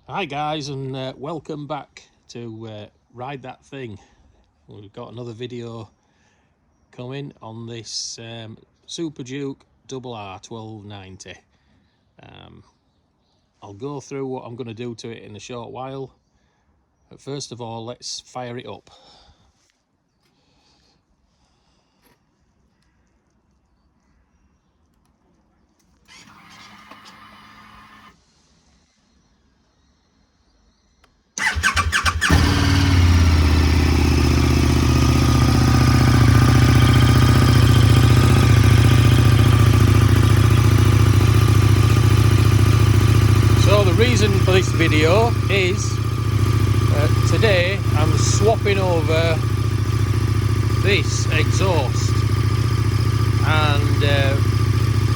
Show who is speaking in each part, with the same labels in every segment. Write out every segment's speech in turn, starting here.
Speaker 1: Hi guys, and welcome back to Ride That Thing. We've got another video coming on this Superduke RR1290. I'll go through what I'm going to do to it in a short while, but first of all let's fire it up. So the reason for this video is today I'm swapping over this exhaust, and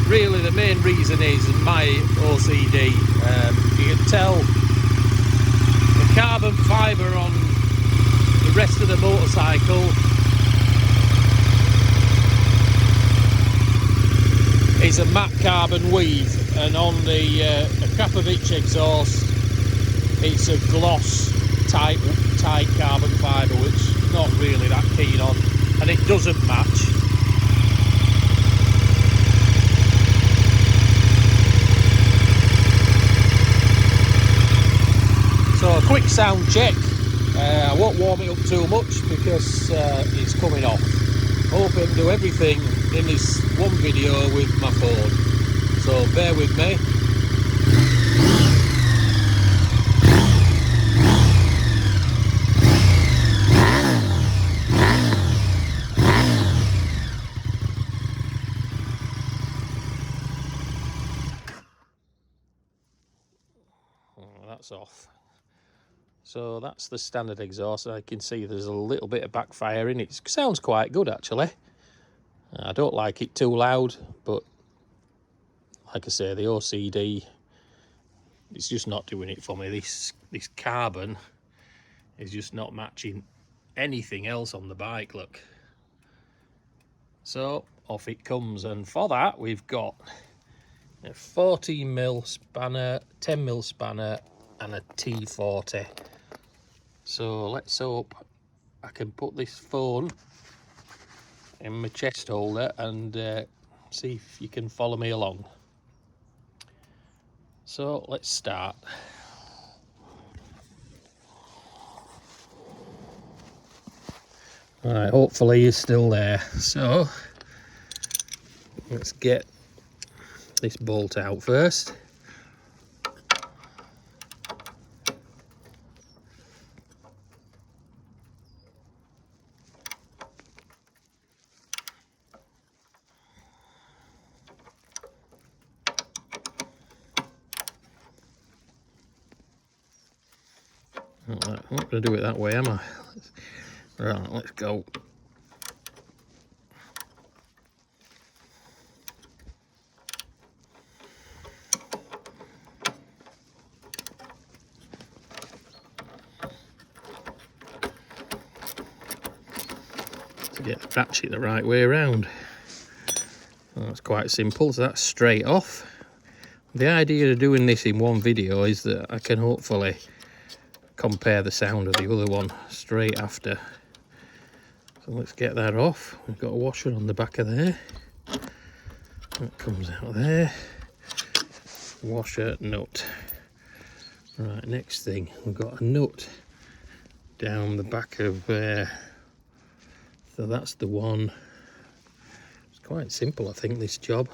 Speaker 1: really the main reason is my OCD. You can tell the carbon fibre on the rest of the motorcycle is a matte carbon weave, and on the Krapovich exhaust it's a gloss type carbon fibre, which I'm not really that keen on, and it doesn't match. So a quick sound check. I won't warm it up too much because it's coming off. Hoping to do everything in this one video with my phone, so bear with me. Oh, that's off. So that's the standard exhaust. I can see there's a little bit of backfiring. It sounds quite good actually. I don't like it too loud, but like I say, the OCD, it's just not doing it for me. This carbon is just not matching anything else on the bike, look. So off it comes, and for that we've got a 14mm spanner, 10mm spanner and a T40. So let's hope I can put this phone in my chest holder and see if you can follow me along. So let's start. Right, hopefully you're still there. So let's get this bolt out first. Right, I'm not going to do it that way, am I? Right, let's go. To get the ratchet the right way around. Well, that's quite simple, so that's straight off. The idea of doing this in one video is that I can hopefully compare the sound of the other one straight after. So let's get that off. We've got a washer on the back of there. That comes out there. Washer, nut. Right, next thing, we've got a nut down the back of there. So that's the one. It's quite simple, I think, this job.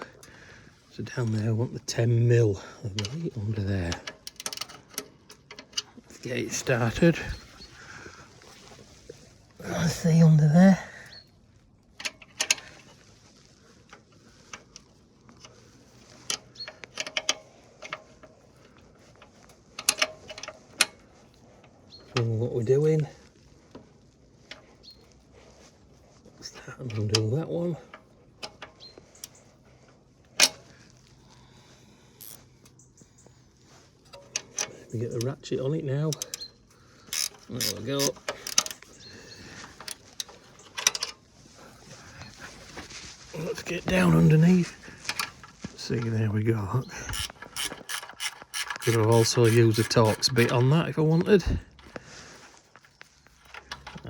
Speaker 1: So down there I want the 10mm right under there. Let's get it started. Let's see under there. So what we're doing. Start and undo that one. We get the ratchet on it now. There we go. Let's get down underneath. See, there we go. could have also used a Torx bit on that if I wanted.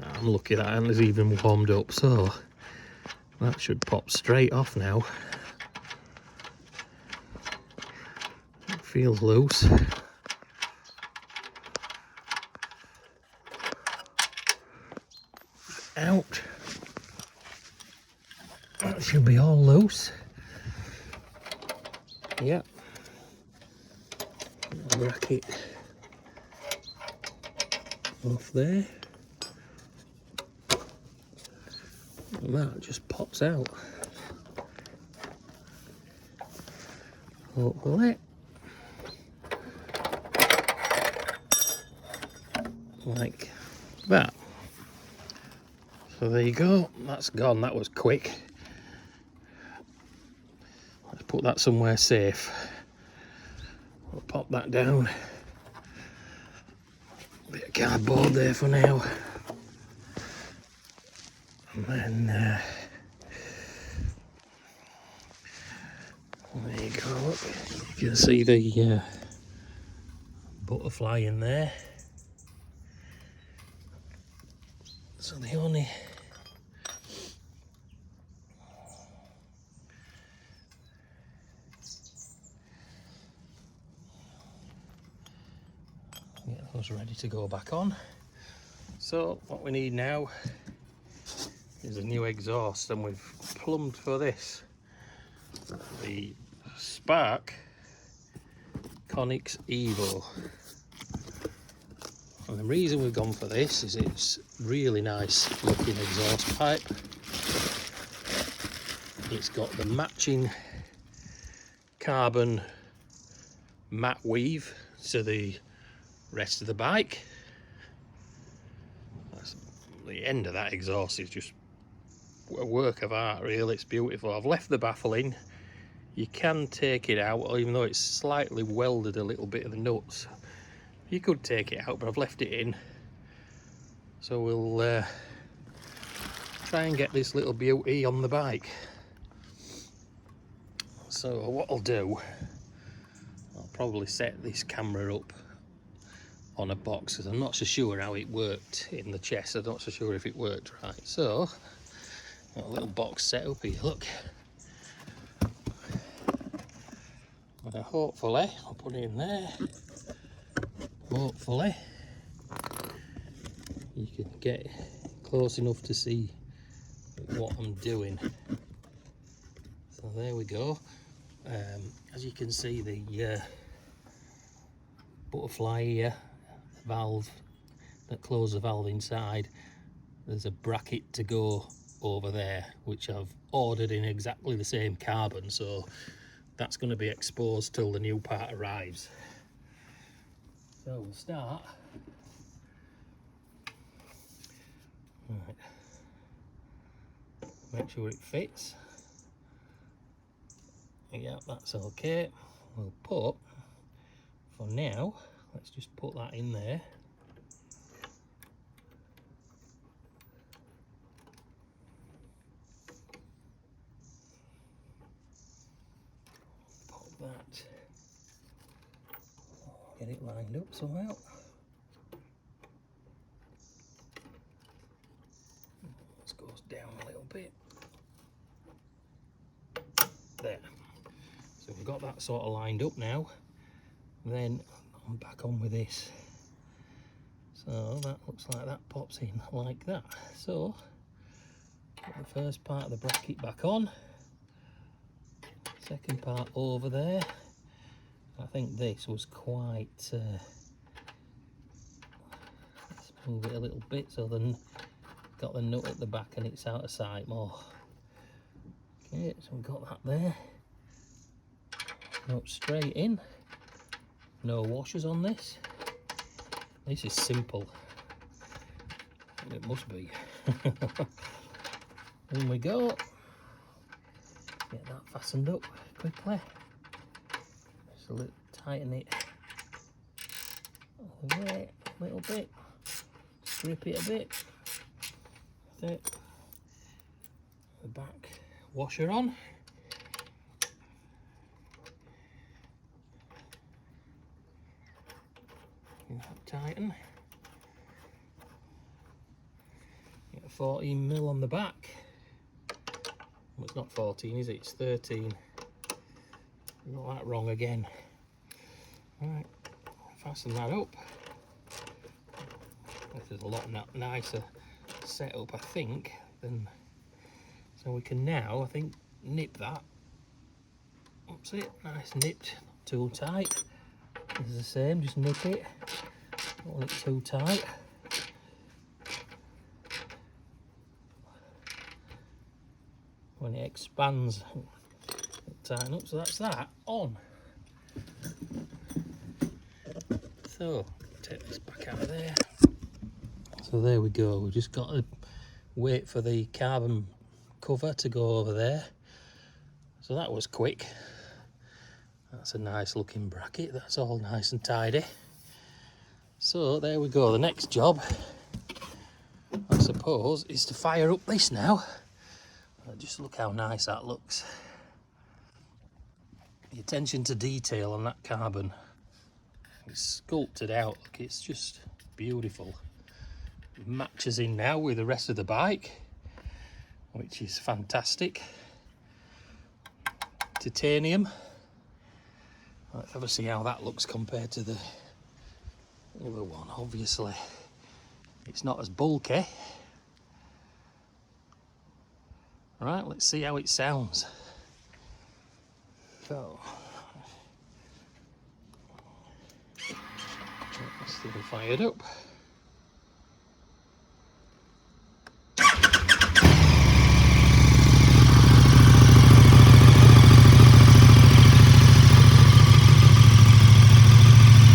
Speaker 1: I'm lucky that hasn't even warmed up, so that should pop straight off now. It feels loose. Out. That should be all loose. Yep. Bracket off there. And that just pops out. Hopefully. Like that. So there you go. That's gone. That was quick. Let's put that somewhere safe. We'll pop that down. Bit of cardboard there for now. And then there you go. You can see the butterfly in there. So the only get those ready to go back on. So what we need now is a new exhaust, and we've plumbed for this. The Spark Konix Evo. And the reason we've gone for this is it's really nice looking exhaust pipe. It's got the matching carbon matte weave to the rest of the bike. The end of that exhaust is just a work of art, really. It's beautiful. I've left the baffle in. You can take it out, even though it's slightly welded a little bit of the nuts. You could take it out, but I've left it in. So we'll try and get this little beauty on the bike. So what I'll do, I'll probably set this camera up on a box, because I'm not so sure how it worked in the chest. I'm not so sure if it worked right. So got a little box set up here, look. Hopefully I'll put it in there. Hopefully you can get close enough to see what I'm doing. So there we go. As you can see, the butterfly here, the valve that closes the valve inside, there's a bracket to go over there, which I've ordered in exactly the same carbon, so that's going to be exposed till the new part arrives. So we'll start. Right. Make sure it fits. Yeah, that's okay. We'll put, for now, let's just put that in there. Pop that. Get it lined up somehow. This goes down a little bit. There. So we've got that sort of lined up now. Then I'm back on with this. So that looks like that pops in like that. So put the first part of the bracket back on. Second part over there. I think this was quite, let's move it a little bit so then got the nut at the back and it's out of sight more. Okay, so we've got that there. Nut straight in. No washers on this. This is simple. It must be. In we go. Get that fastened up quickly. Just a little, tighten it away a little bit. Grip it a bit. That's it. The back washer on. tighten. Get 14mm on the back. Well, it's not 14, is it? It's 13. Got that wrong again. Right, fasten that up. This is a lot nicer setup, I think, than, so we can now, I think, nip that. That's it, nice nipped, not too tight. This is the same, just nip it, don't want it too tight. When it expands, it'll tighten up, so that's that on. So, take this back out of there. So there we go, we've just got to wait for the carbon cover to go over there. So that was quick. That's a nice looking bracket, that's all nice and tidy. So there we go, the next job, I suppose, is to fire up this now. Just look how nice that looks. The attention to detail on that carbon. It's sculpted out, look, it's just beautiful. It matches in now with the rest of the bike, which is fantastic. Titanium. Let's have a see how that looks compared to the other one. Obviously, it's not as bulky. Right, let's see how it sounds. So, it's still fired up.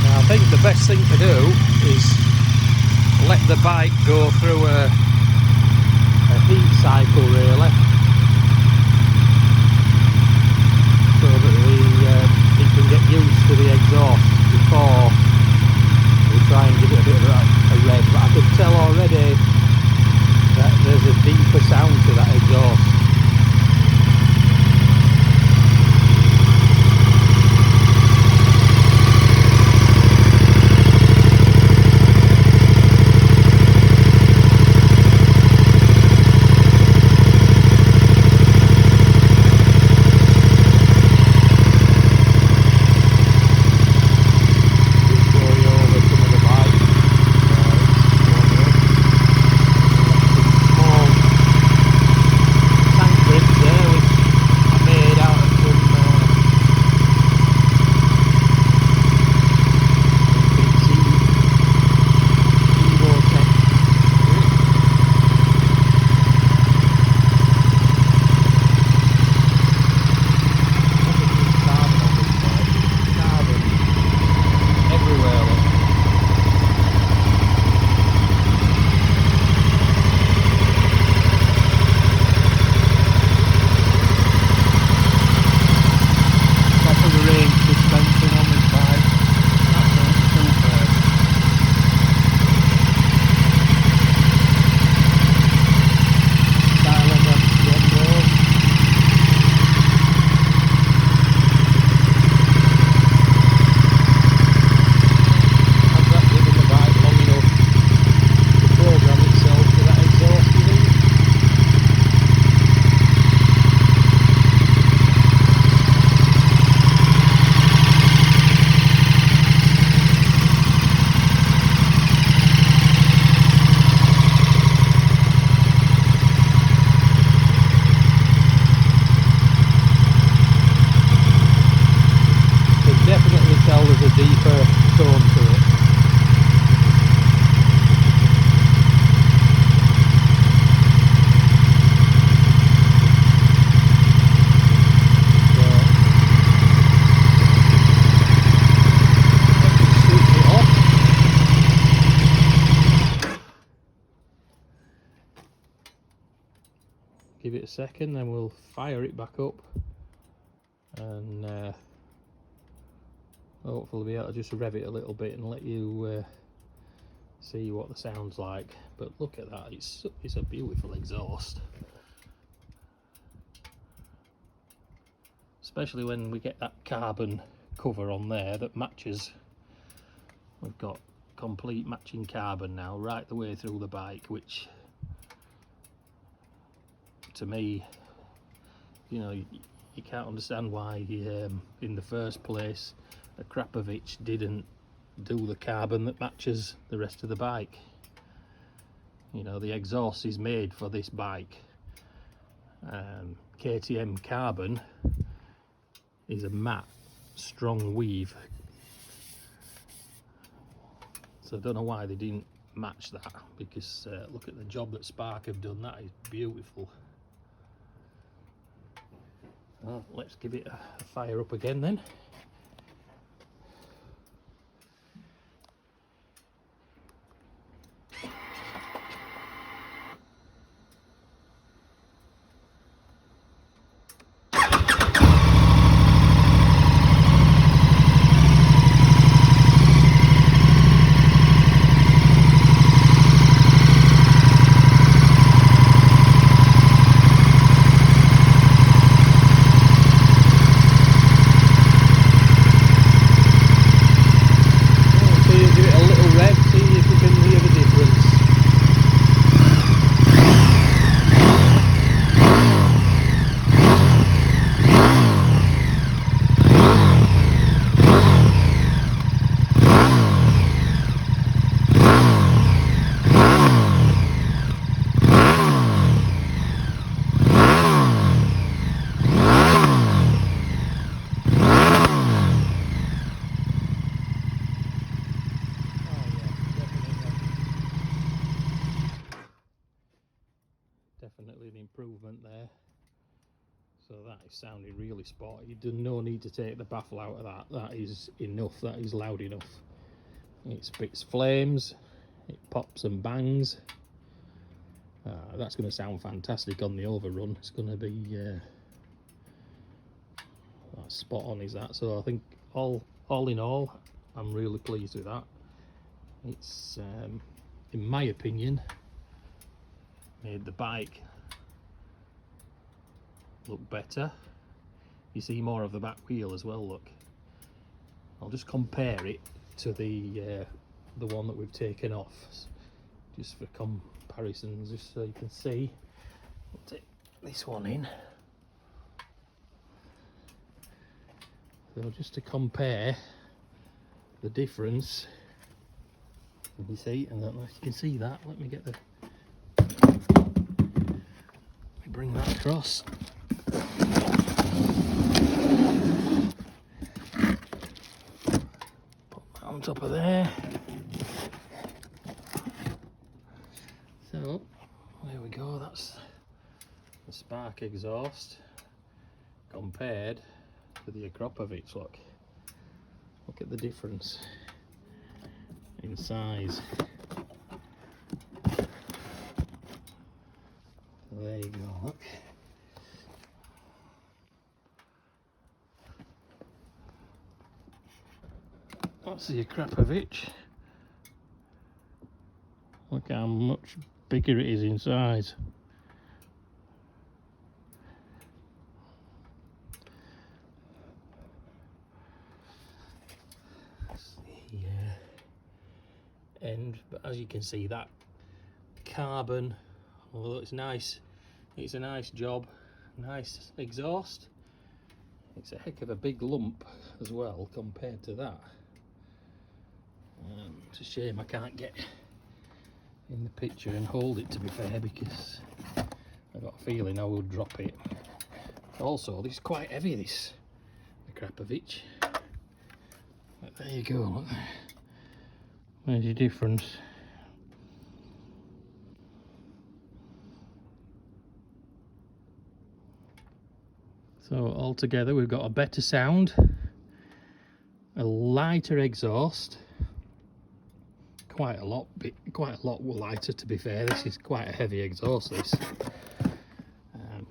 Speaker 1: I think the best thing to do is let the bike go through a heat cycle, really, so that it can get used to the exhaust before we try and give it a bit of a rev. But I can tell already that there's a deeper sound to that exhaust. Give it a second, then we'll fire it back up and hopefully be able to just rev it a little bit and let you see what the sound's like. But look at that, it's a beautiful exhaust, especially when we get that carbon cover on there that matches. We've got complete matching carbon now right the way through the bike, which to me, you know, you can't understand why in the first place a Krapovic didn't do the carbon that matches the rest of the bike. You know, the exhaust is made for this bike. KTM carbon is a matte, strong weave. So I don't know why they didn't match that, because look at the job that Spark have done. That is beautiful. Well, let's give it a fire up again then. Definitely an improvement there. So that is sounding really sporty. There's no need to take the baffle out of that. That is enough. That is loud enough. It spits flames. It pops and bangs. That's going to sound fantastic on the overrun. It's going to be spot on, is that? So I think all in all, I'm really pleased with that. It's in my opinion made the bike look better. You see more of the back wheel as well. Look, I'll just compare it to the one that we've taken off, just for comparisons, just so you can see. I'll take this one in. So just to compare the difference, you see, and you can see that. Let me get the. Bring that across. Put that on top of there. So there we go. That's the Spark exhaust compared to the Krapovic. Look at the difference in size. There you go, look. That's the Krapovic. Look how much bigger it is in size. That's the end, but as you can see, that carbon, although it's nice, it's a nice job, nice exhaust. It's a heck of a big lump as well compared to that. It's a shame I can't get in the picture and hold it, to be fair, because I've got a feeling I will drop it. Also, this is quite heavy, this, the Krapovic. But there you go, look. There's your difference. So altogether we've got a better sound, a lighter exhaust, quite a lot lighter, to be fair. This is quite a heavy exhaust, this.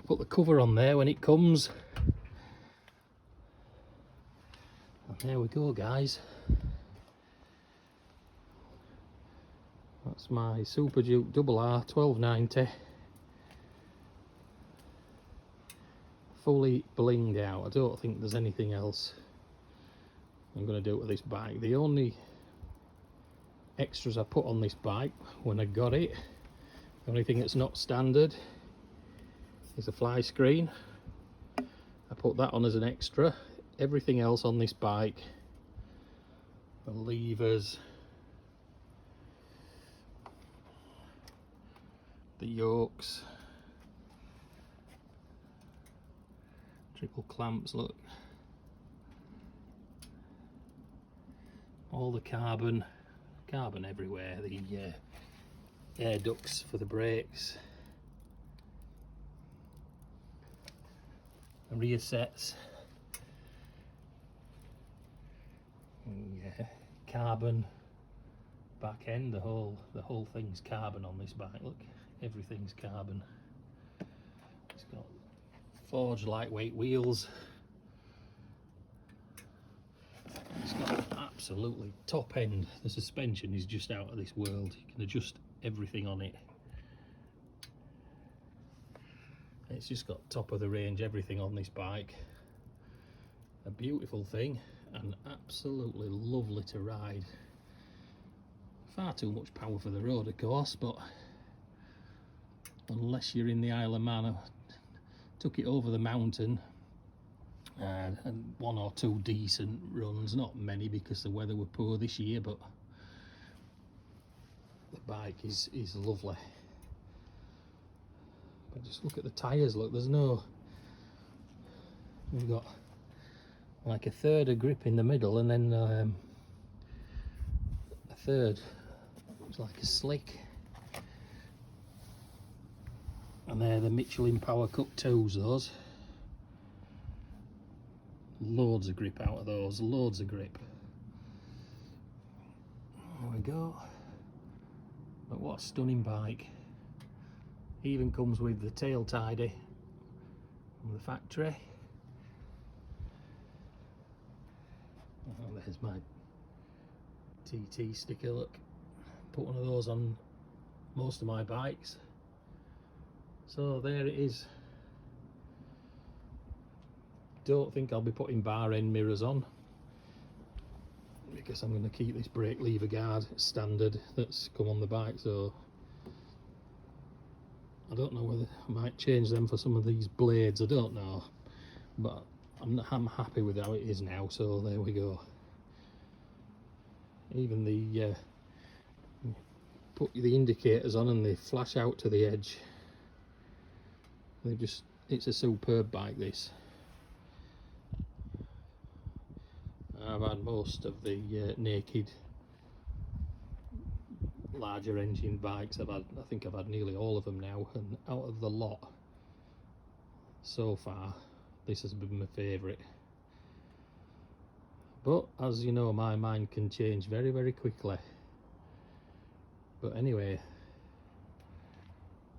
Speaker 1: Put the cover on there when it comes. And there we go, guys. That's my Superduke RR 1290. Fully blinged out. I don't think there's anything else I'm going to do with this bike. The only extras I put on this bike when I got it. The only thing that's not standard is a fly screen. I put that on as an extra. Everything else on this bike, the levers, the yokes, triple clamps, look, all the carbon everywhere, the air ducts for the brakes, the rear sets, yeah, carbon back end, the whole thing's carbon on this bike, look, everything's carbon. It's got forged lightweight wheels. It's got absolutely top end. The suspension is just out of this world. You can adjust everything on it. It's just got top of the range everything on this bike. A beautiful thing and absolutely lovely to ride. Far too much power for the road, of course, but unless you're in the Isle of Man, I took it over the mountain and one or two decent runs, not many because the weather were poor this year, but the bike is lovely. But just look at the tyres, look, there's no, we've got like a third of grip in the middle and then a third, it's like a slick. And they're the Michelin Power Cup 2s, those. Loads of grip out of those, loads of grip. There we go. But what a stunning bike. Even comes with the tail tidy from the factory. Oh, there's my TT sticker, look. Put one of those on most of my bikes. So there it is. Don't think I'll be putting bar end mirrors on because I'm going to keep this brake lever guard standard that's come on the bike, so I don't know whether I might change them for some of these blades, I don't know, but I'm happy with how it is now, so there we go. Even the put the indicators on and they flash out to the edge. They just, it's a superb bike, this. I've had most of the naked larger engine bikes. I think I've had nearly all of them now, and out of the lot so far this has been my favourite. But as you know, my mind can change very, very quickly. But anyway,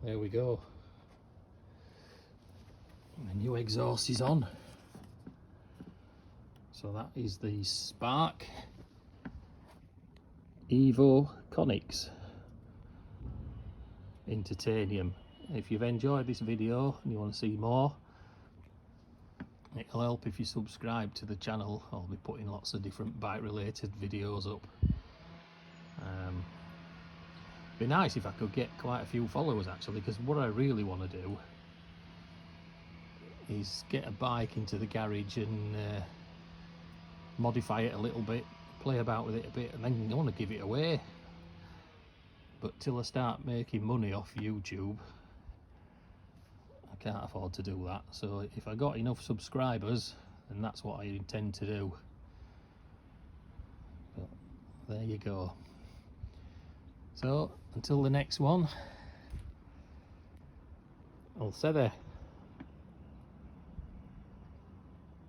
Speaker 1: there we go. The new exhaust is on. So that is the Spark Evo Konix in titanium. If you've enjoyed this video and you want to see more, it'll help if you subscribe to the channel. I'll be putting lots of different bike related videos up. Be nice if I could get quite a few followers actually, because what I really want to do is get a bike into the garage and modify it a little bit, play about with it a bit, and then I want to give it away. But till I start making money off YouTube, I can't afford to do that. So if I got enough subscribers, then that's what I intend to do. But there you go. So until the next one, I'll say there.